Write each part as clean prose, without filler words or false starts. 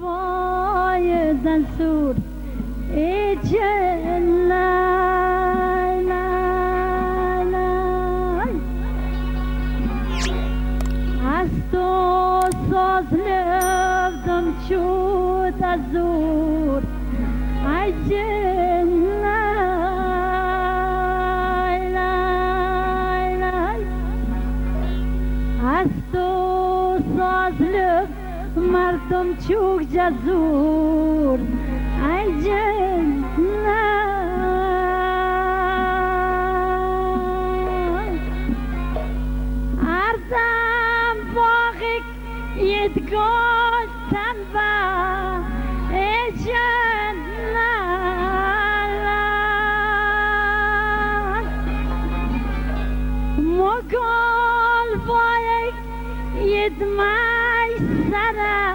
وای زنسور ای جلال از تو ساز لبدم شد از زور ای جلال از تو ساز لب مردم چوک جزور ای جلال اردم باقی یدگاه تنبا ای جلال مگل باقی یدمای سرا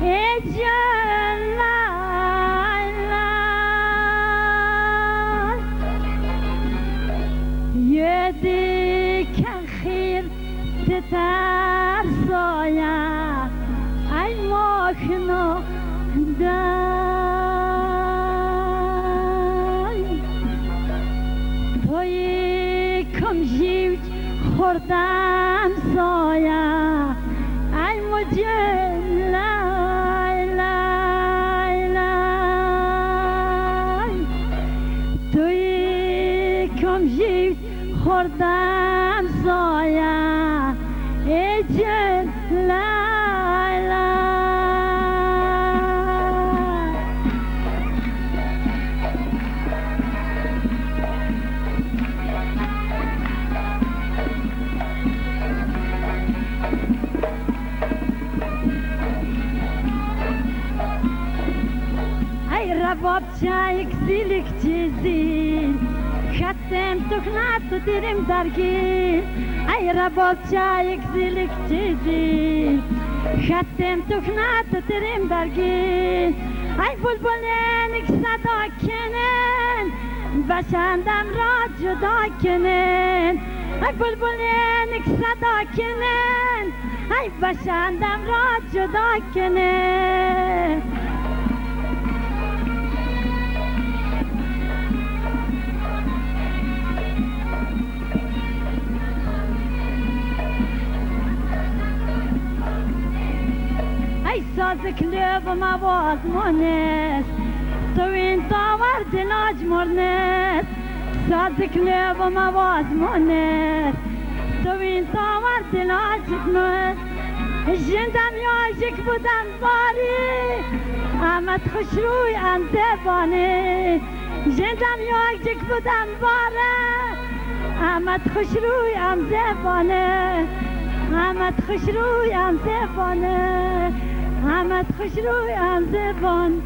ای جلال یدی که خیر تترسایا ای ماکنو دای توی کم جیوج خوردم سایا ای مجلل توی کم جیوج خوردم سایا ای جلال ای رباب چایک زیلک چیزی خطم تکنات تو دیرم درگیر ای رباب چایک زیلک چیزی خطم تکنات تو دیرم درگیر ای بلبلینک صدا کنن بشندم را جدا کنن ای بلبلینک صدا کنن ای بشندم را جدا کنن ای ساز کلب مواز مونست تو این تاور دلاج مرنست ساز کلب مواز مونست تو این تاور دلاج مرنست جندم یاجک بودم باری آمد خوش روی ام زبانه جندم یاجک بودم باره آمد خوش روی ام زبانه آمد خوش روی ام زبانه آمد خوش روی ام زبان